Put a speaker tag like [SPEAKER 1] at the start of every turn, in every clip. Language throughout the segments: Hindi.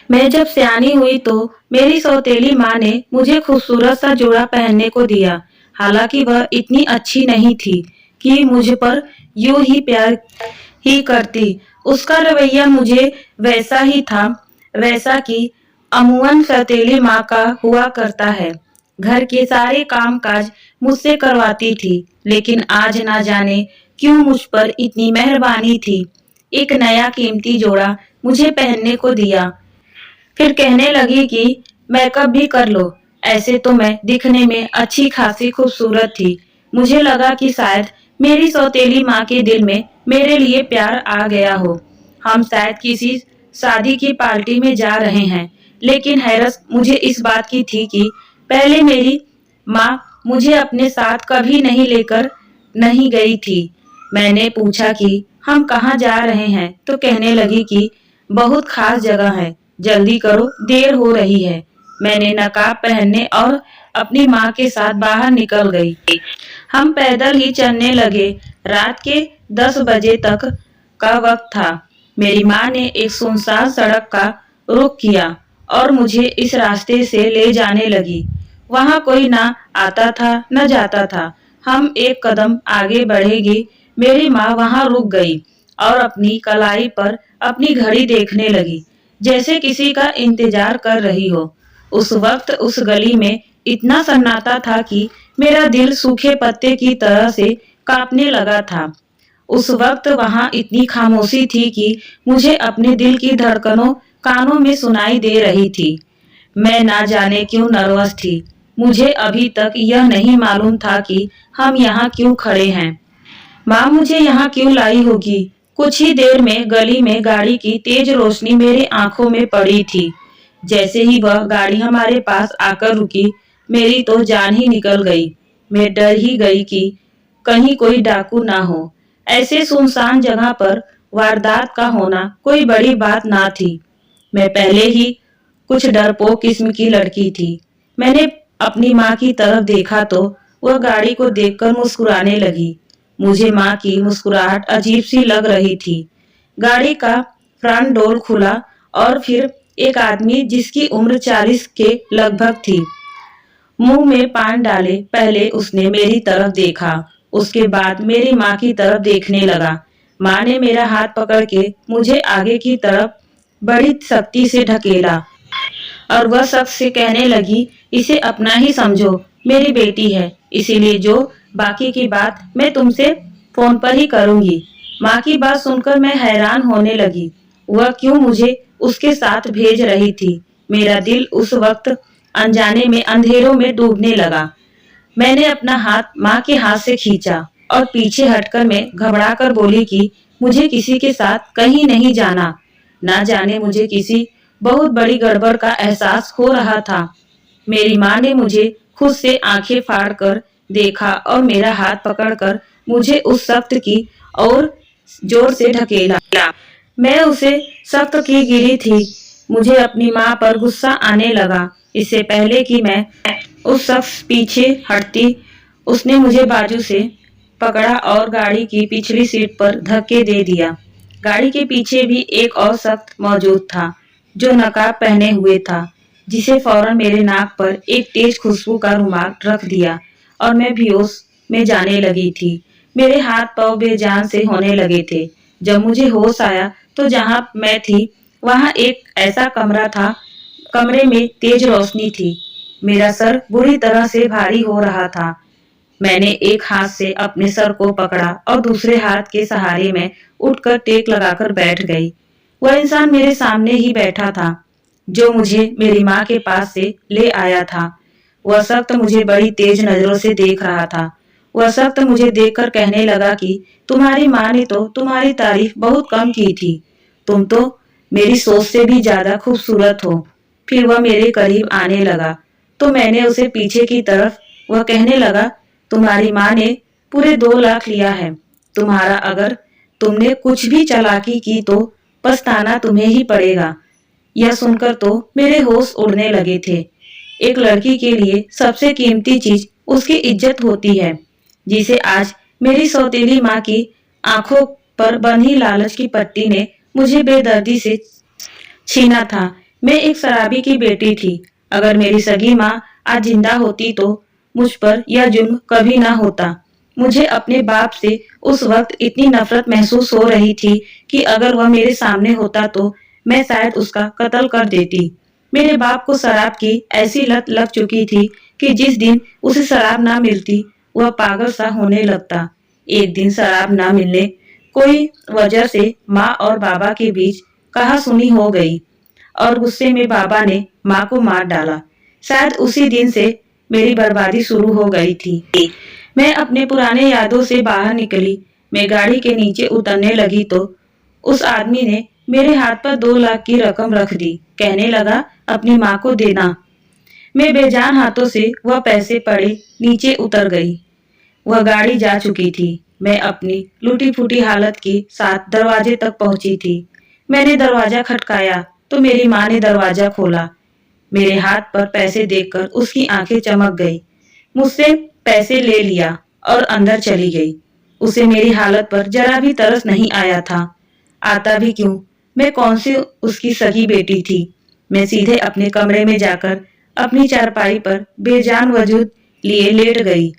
[SPEAKER 1] मैं जब सयानी हुई तो मेरी सौतेली माँ ने मुझे खूबसूरत सा जोड़ा पहनने को दिया। हालांकि वह इतनी अच्छी नहीं थी कि मुझ पर यूं ही प्यार ही करती। उसका रवैया मुझे वैसा ही था, वैसा कि अमूमन सौतेली माँ का हुआ करता है। घर के सारे काम काज मुझसे करवाती थी, लेकिन आज ना जाने क्यों मुझ पर इतनी मेहरबानी थी। एक नया कीमती जोड़ा मुझे पहनने को दिया, फिर कहने लगी कि मेकअप भी कर लो। ऐसे तो मैं दिखने में अच्छी खासी खूबसूरत थी। मुझे लगा कि शायद मेरी सौतेली माँ के दिल में मेरे लिए प्यार आ गया हो। हम शायद किसी शादी की पार्टी में जा रहे हैं, लेकिन हैरत मुझे इस बात की थी कि पहले मेरी माँ मुझे अपने साथ कभी नहीं लेकर नहीं गई थी। मैंने पूछा कि हम कहाँ जा रहे हैं, तो कहने लगी कि बहुत खास जगह है, जल्दी करो, देर हो रही है। मैंने नकाब पहनने और अपनी माँ के साथ बाहर निकल गई। हम पैदल ही चलने लगे। रात के 10 बजे तक का वक्त था। मेरी माँ ने एक सुनसान सड़क का रुख किया और मुझे इस रास्ते से ले जाने लगी। वहाँ कोई ना आता था न जाता था। हम एक कदम आगे बढ़ेगी, मेरी माँ वहाँ रुक गई और अपनी कलाई पर अपनी घड़ी देखने लगी, जैसे किसी का इंतजार कर रही हो। उस वक्त उस गली में इतना सन्नाटा था कि मेरा दिल सूखे पत्ते की तरह से कांपने लगा था। उस वक्त वहां इतनी खामोशी थी कि मुझे अपने दिल की धड़कनों कानों में सुनाई दे रही थी। मैं ना जाने क्यों नर्वस थी। मुझे अभी तक यह नहीं मालूम था कि हम यहाँ क्यों खड़े हैं। माँ मुझे यहाँ क्यों लाई होगी। कुछ ही देर में गली में गाड़ी की तेज रोशनी मेरे आंखों में पड़ी थी। जैसे ही वह गाड़ी हमारे पास आकर रुकी, मेरी तो जान ही निकल गई। मैं डर ही गई कि कहीं कोई डाकू ना हो। ऐसे सुनसान जगह पर वारदात का होना कोई बड़ी बात ना थी। मैं पहले ही कुछ डरपोक किस्म की लड़की थी। मैंने अपनी माँ की तरफ देखा तो वह गाड़ी को देखकर मुस्कुराने लगी। मुझे माँ की मुस्कुराहट अजीब सी लग रही थी। गाड़ी का फ्रंट डोर खुला और फिर एक आदमी जिसकी उम्र 40 के लगभग थी, मुंह में पान डाले पहले उसने मेरी तरफ देखा, उसके बाद मेरी माँ की तरफ देखने लगा। माँ ने मेरा हाथ पकड़ के मुझे आगे की तरफ बड़ी सख्ती से ढकेला और वह शख्स से कहने लगी, इसे अपना ही समझो, मेरी बेटी है, इसीलिए जो बाकी की बात मैं तुमसे फोन पर ही करूंगी। माँ की बात सुनकर मैं हैरान होने लगी। वह क्यों मुझे उसके साथ भेज रही थी। मेरा दिल उस वक्त अनजाने में अंधेरों में डूबने लगा। मैंने अपना हाथ माँ के हाथ से खींचा और पीछे हटकर मैं घबरा कर बोली कि मुझे किसी के साथ कहीं नहीं जाना। ना जाने मुझे किसी बहुत बड़ी गड़बड़ का एहसास हो रहा था। मेरी माँ ने मुझे खुद से आंखें फाड़ कर देखा और मेरा हाथ पकड़कर मुझे उस सख्त की और जोर से ढकेला। मैं उसे सख्त की गिरी थी। मुझे अपनी माँ पर गुस्सा आने लगा। इससे पहले कि मैं उस शख्स पीछे हटती, उसने मुझे बाजू से पकड़ा और गाड़ी की पिछली सीट पर धक्के दे दिया। गाड़ी के पीछे भी एक और शख्स मौजूद था, जो नकाब पहने हुए था, जिसे फौरन मेरे नाक पर एक तेज खुशबू का रुमाल रख दिया और मैं बेहोश में जाने लगी थी। मेरे हाथ पांव बेजान से होने लगे थे। जब मुझे होश आया तो जहां मैं थी वहां एक ऐसा कमरा था, कमरे में तेज रोशनी थी। मेरा सर बुरी तरह से भारी हो रहा था। मैंने एक हाथ से अपने सर को पकड़ा और दूसरे हाथ के सहारे में उठकर टेक लगाकर बैठ गई। वह इंसान मेरे सामने ही बैठा था, जो मुझे मेरी माँ के पास से ले आया था। वह सख्त मुझे बड़ी तेज नजरों से देख रहा था। वह सख्त मुझे देखकर कहने लगा कि तुम्हारी माँ ने तो तुम्हारी तारीफ बहुत कम की थी। तुम तो मेरी सोच से भी ज्यादा खूबसूरत हो। फिर वह मेरे करीब आने लगा तो मैंने उसे पीछे की तरफ, वह कहने लगा, तुम्हारी माँ ने पूरे 2 लाख लिया है तुम्हारा। अगर तुमने कुछ भी चालाकी की तो पछताना तुम्हें ही पड़ेगा। यह सुनकर तो मेरे होश उड़ने लगे थे। एक लड़की के लिए सबसे कीमती चीज उसकी इज्जत होती है, जिसे आज मेरी सौतेली माँ की आंखों पर बंधी लालच की पट्टी ने मुझे बेदर्दी से छीना था। मैं एक शराबी की बेटी थी। अगर मेरी सगी माँ आज जिंदा होती तो मुझ पर यह जुल्म कभी ना होता। मुझे अपने बाप से उस वक्त इतनी नफरत महसूस हो रही थी कि अगर वह मेरे सामने होता तो मैं शायद उसका कत्ल कर देती। मेरे बाप को शराब की ऐसी लत लग चुकी थी कि जिस दिन उसे शराब ना मिलती वह पागल सा होने लगता। एक दिन शराब ना मिलने कोई वजह से माँ और बाबा के बीच कहासुनी हो गई और गुस्से में बाबा ने माँ को मार डाला। शायद उसी दिन से मेरी बर्बादी शुरू हो गई थी। मैं अपने पुराने यादों से बाहर निकली। मैं गाड़ी के नीचे उतरने लगी तो उस आदमी ने मेरे हाथ पर 2 लाख की रकम रख दी। कहने लगा अपनी माँ को देना। मैं बेजान हाथों से वह पैसे पड़े नीचे उतर गई। वह गाड़ी जा चुकी थी। मैं अपनी लूटी फूटी हालत के साथ दरवाजे तक पहुंची थी। मैंने दरवाजा खटकाया तो मेरी माँ ने दरवाजा खोला। मेरे हाथ पर पैसे देखकर उसकी आंखें चमक गई। मुझसे पैसे ले लिया और अंदर चली गई। उसे मेरी हालत पर जरा भी तरस नहीं आया था। आता भी क्यों? मैं कौन सी उसकी सगी बेटी थी? मैं सीधे अपने कमरे में जाकर अपनी चारपाई पर बेजान वजूद लिए लेट गई।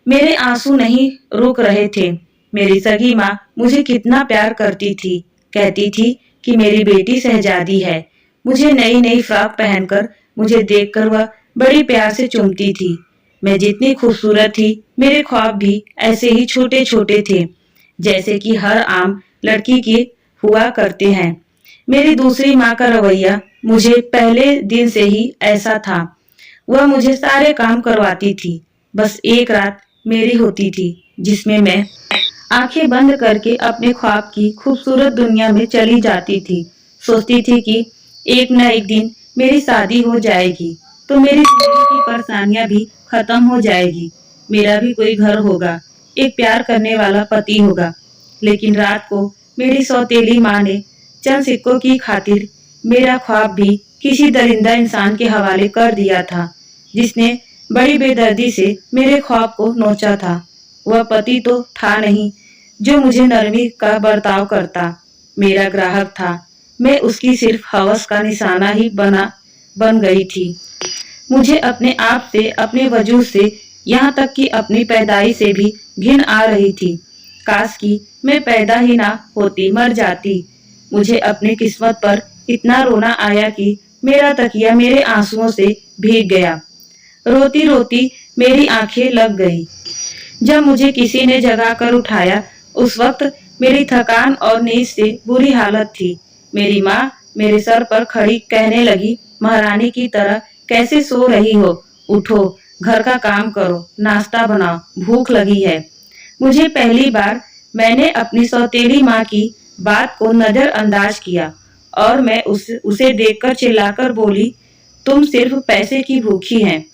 [SPEAKER 1] मेरे आंसू नहीं रुक रहे थे। मेरी सगी माँ मुझे कितना प्यार करती थी। कहती थी कि मेरी बेटी शहजादी है। मुझे नई नई फ्रॉक पहनकर मुझे देखकर वह बड़ी प्यार से चूमती थी। मैं जितनी खूबसूरत थी मेरे ख्वाब भी ऐसे ही छोटे छोटे थे जैसे कि हर आम लड़की के हुआ करते हैं। मेरी दूसरी माँ का रवैया मुझे पहले दिन से ही ऐसा था। वह मुझे सारे काम करवाती थी। बस एक रात मेरी होती थी जिसमें मैं आंखें बंद करके अपने ख्वाब की खूबसूरत दुनिया में चली जाती थी। सोचती थी कि एक न एक दिन मेरी शादी हो जाएगी तो मेरी जिंदगी की परेशानियां भी खत्म हो जाएगी। मेरा भी कोई घर होगा, एक प्यार करने वाला पति होगा। लेकिन रात को मेरी सौतेली माँ ने चंद सिक्कों की खातिर मेरा ख्वाब भी किसी दरिंदा इंसान के हवाले कर दिया था जिसने बड़ी बेदर्दी से मेरे ख्वाब को नोचा था। वह पति तो था नहीं जो मुझे नरमी का बर्ताव करता। मेरा ग्राहक था। मैं उसकी सिर्फ हवस का निशाना ही बन गई थी। मुझे अपने आप से, अपने वजूद से, यहाँ तक कि अपनी पैदाइश से भी घिन आ रही थी। काश कि मैं पैदा ही ना होती, मर जाती। मुझे अपनी किस्मत पर इतना रोना आया कि मेरा तकिया मेरे आंसुओं से भीग गया। रोती रोती मेरी आंखें लग गई। जब मुझे किसी ने जगा कर उठाया उस वक्त मेरी थकान और नींद से बुरी हालत थी। मेरी माँ मेरे सर पर खड़ी कहने लगी, महारानी की तरह कैसे सो रही हो? उठो, घर का काम करो, नाश्ता बनाओ, भूख लगी है। मुझे पहली बार मैंने अपनी सौतेली माँ की बात को नजरअंदाज किया और मैं उसे देखकर चिल्लाकर बोली, तुम सिर्फ पैसे की भूखी हैं।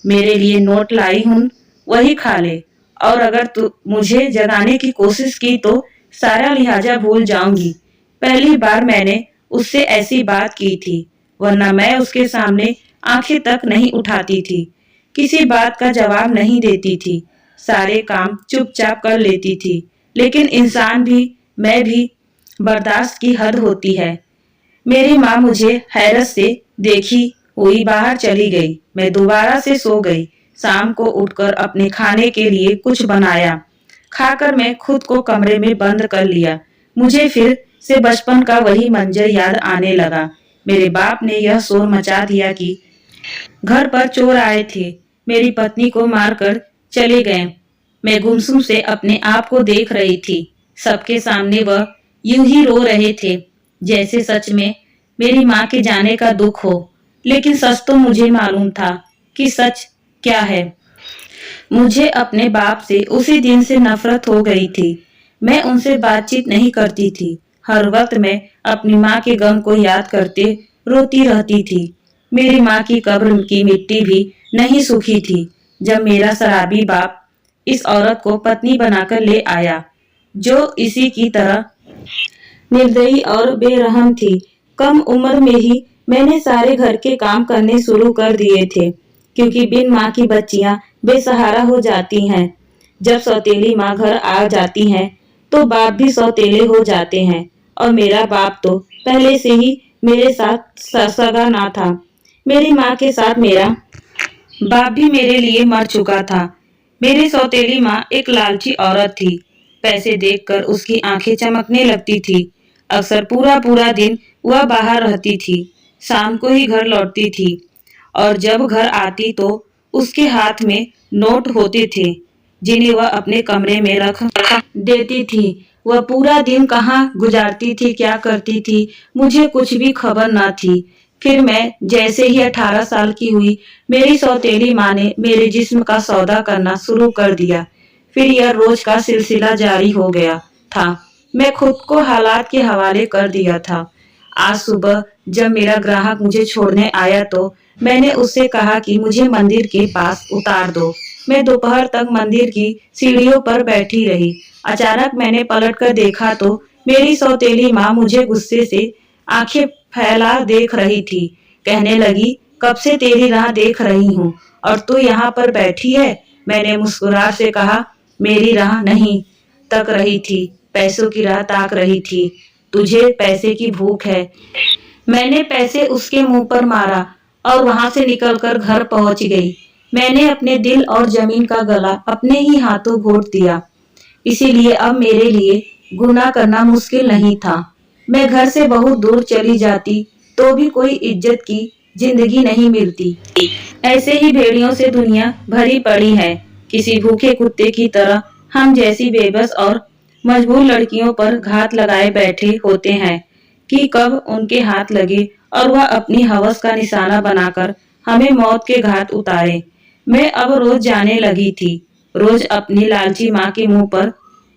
[SPEAKER 1] मेरे लिए नोट लाई हूँ, वही खा ले। और अगर तू मुझे जगाने की कोशिश की तो सारा लिहाजा भूल जाऊंगी। पहली बार मैंने उससे ऐसी बात की थी, वरना मैं उसके सामने आंखें तक नहीं उठाती थी, किसी बात का जवाब नहीं देती थी, सारे काम चुपचाप कर लेती थी। लेकिन इंसान भी, मैं भी, बर्दाश्त की हद होती है। मेरी माँ मुझे हैरत से देखी हुई बाहर चली गई। मैं दोबारा से सो गई। शाम को उठकर अपने खाने के लिए कुछ बनाया। खाकर मैं खुद को कमरे में बंद कर लिया। मुझे फिर से बचपन का वही मंजर याद आने लगा। मेरे बाप ने यह शोर मचा दिया कि घर पर चोर आए थे, मेरी पत्नी को मारकर चले गए। मैं गुमसुम से अपने आप को देख रही थी। सबके सामने वह यूं ही रो रहे थे जैसे सच में मेरी माँ के जाने का दुख हो। लेकिन सच तो मुझे मालूम था कि सच क्या है। मुझे अपने बाप से उसी दिन से नफरत हो गई थी। मैं उनसे बातचीत नहीं करती थी। हर वक्त मैं अपनी माँ के गम को याद करते रोती रहती थी। मेरी माँ की कब्र की मिट्टी भी नहीं सूखी थी जब मेरा शराबी बाप इस औरत को पत्नी बनाकर ले आया जो इसी की तरह निर्दयी और बेरहम थी। कम उम्र में ही मैंने सारे घर के काम करने शुरू कर दिए थे क्योंकि बिन माँ की बच्चियां बेसहारा हो जाती हैं। जब सौतेली माँ घर आ जाती हैं तो बाप भी सौतेले हो जाते हैं और मेरा बाप तो पहले से ही मेरे साथ सगा ना था। मेरी माँ के साथ मेरा बाप भी मेरे लिए मर चुका था। मेरी सौतेली माँ एक लालची औरत थी। पैसे देखकर उसकी आंखें चमकने लगती थी। अक्सर पूरा पूरा दिन वह बाहर रहती थी। शाम को ही घर लौटती थी और जब घर आती तो उसके हाथ में नोट होते थे जिन्हें वह अपने कमरे में रख देती थी। वह पूरा दिन कहाँ गुजारती थी, क्या करती थी, मुझे कुछ भी खबर न थी। फिर मैं जैसे ही 18 साल की हुई, मेरी सौतेली माँ ने मेरे जिस्म का सौदा करना शुरू कर दिया। फिर यह रोज का सिलसिला जारी हो गया था। मैं खुद को हालात के हवाले कर दिया था। आज सुबह जब मेरा ग्राहक मुझे छोड़ने आया तो मैंने उससे कहा कि मुझे मंदिर के पास उतार दो। मैं दोपहर तक मंदिर की सीढ़ियों पर बैठी रही। अचानक मैंने पलटकर देखा तो मेरी सौतेली माँ मुझे गुस्से से आंखें फैला देख रही थी। कहने लगी, कब से तेरी राह देख रही हूँ और तू यहाँ पर बैठी है। मैंने मुस्कुरा से कहा, मेरी राह नहीं तक रही थी, पैसों की राह ताक रही थी। तुझे पैसे की भूख है। मैंने पैसे उसके मुंह पर मारा और वहां से निकलकर घर पहुंच गई। मैंने अपने दिल और जमीन का गला अपने ही हाथों घोट दिया। इसीलिए अब मेरे लिए गुनाह करना मुश्किल नहीं था। मैं घर से बहुत दूर चली जाती तो भी कोई इज्जत की जिंदगी नहीं मिलती। ऐसे ही भेड़ियों से दुनिया भरी पड़ी है। किसी भूखे कुत्ते की तरह हम जैसी बेबस और मजबूर लड़कियों पर घात लगाए बैठे होते हैं कि कब उनके हाथ लगे और वह अपनी हवस का निशाना बनाकर हमें मौत के घाट उतारे। मैं अब रोज जाने लगी थी। रोज अपनी लालची माँ के मुंह पर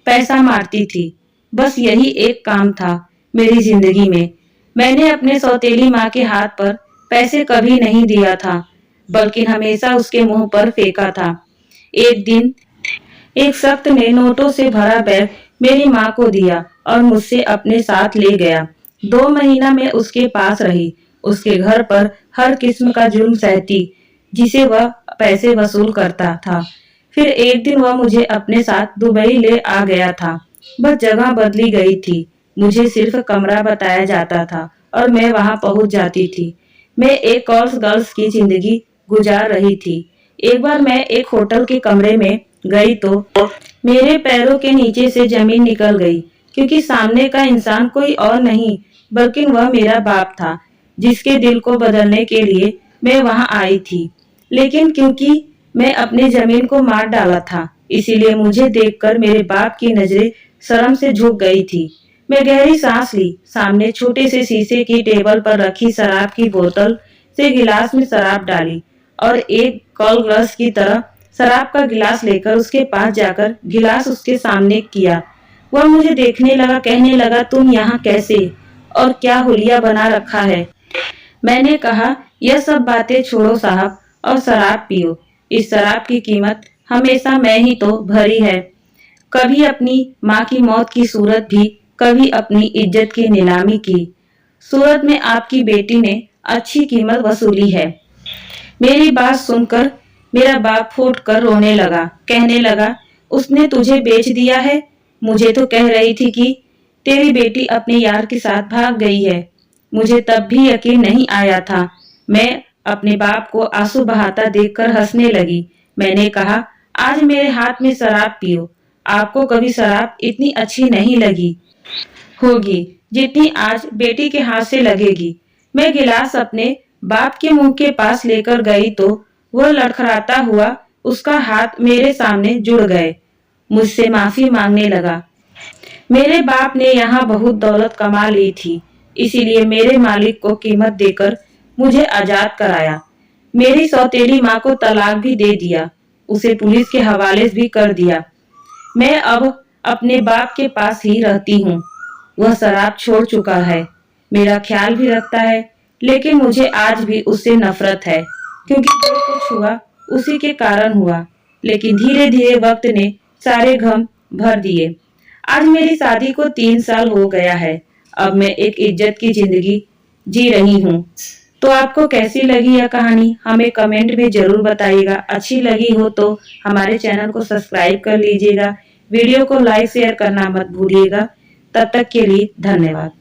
[SPEAKER 1] पैसा मारती थी। बस यही एक काम था मेरी जिंदगी में। मैंने अपने सौतेली माँ के हाथ पर पैसे कभी नहीं दिया था, बल्कि हमेशा उसके मुंह पर फेंका था। एक दिन एक सख्त ने नोटों से भरा बैग मेरी माँ को दिया और मुझसे अपने साथ ले गया। 2 महीना मैं उसके पास रही। उसके घर पर हर किस्म का जुल्म सहती जिसे वह पैसे वसूल करता था। फिर एक दिन वह मुझे अपने साथ दुबई ले आ गया था। बस जगह बदली गई थी। मुझे सिर्फ कमरा बताया जाता था और मैं वहां पहुंच जाती थी। मैं एक कॉल्स गर्ल्स की जिंदगी गुजार रही थी। एक बार मैं एक होटल के कमरे में गई तो मेरे पैरों के नीचे से जमीन निकल गई, क्योंकि सामने का इंसान कोई और नहीं बल्कि वह मेरा बाप था, जिसके दिल को बदलने के लिए मैं वहां आई थी। लेकिन क्योंकि मैं अपनी जमीन को मार डाला था, इसीलिए मुझे देखकर मेरे बाप की नजरें शर्म से झुक गई थी। मैं गहरी सांस ली। सामने छोटे से शीशे की टेबल पर रखी शराब की बोतल से गिलास में शराब डाली और एक कॉल ग्लास की तरह शराब का गिलास लेकर उसके पास जाकर गिलास उसके सामने किया। वह मुझे देखने लगा, कहने लगा, तुम यहाँ कैसे और क्या हुलिया बना रखा है। मैंने कहा, यह सब बातें छोड़ो साहब और शराब पियो। इस शराब की कीमत हमेशा मैं ही तो भरी है। कभी अपनी माँ की मौत की सूरत भी, कभी अपनी इज्जत की नीलामी की सूरत में आपकी बेटी ने अच्छी कीमत वसूली है। मेरी बात सुनकर मेरा बाप फूट कर रोने लगा। कहने लगा, उसने तुझे बेच दिया है। मुझे तो कह रही थी कि तेरी बेटी अपने यार के साथ भाग गई है। मुझे तब भी यकीन नहीं आया था। मैं अपने बाप को आंसू बहाता देखकर हंसने लगी। मैंने कहा, आज मेरे हाथ में शराब पियो। आपको कभी शराब इतनी अच्छी नहीं लगी होगी जितनी आज बेटी के हाथ से लगेगी। मैं गिलास अपने बाप के मुंह के पास लेकर गई तो वह लड़खड़ाता हुआ उसका हाथ मेरे सामने जुड़ गए। मुझसे माफी मांगने लगा। मेरे बाप ने यहाँ बहुत दौलत कमा ली थी, इसीलिए मेरे मालिक को कीमत देकर मुझे आजाद कराया। मेरी सौतेली माँ को तलाक भी दे दिया, उसे पुलिस के हवाले भी कर दिया। मैं अब अपने बाप के पास ही रहती हूँ। वह शराब छोड़ चुका है, मेरा ख्याल भी रखता है, लेकिन मुझे आज भी उससे नफरत है, क्योंकि जो कुछ हुआ उसी के कारण हुआ। लेकिन धीरे धीरे वक्त ने सारे गम भर दिए। आज मेरी शादी को 3 साल हो गया है। अब मैं एक इज्जत की जिंदगी जी रही हूँ। तो आपको कैसी लगी यह कहानी हमें कमेंट में जरूर बताइएगा। अच्छी लगी हो तो हमारे चैनल को सब्सक्राइब कर लीजिएगा। वीडियो को लाइक शेयर करना मत भूलिएगा। तब तक के लिए धन्यवाद।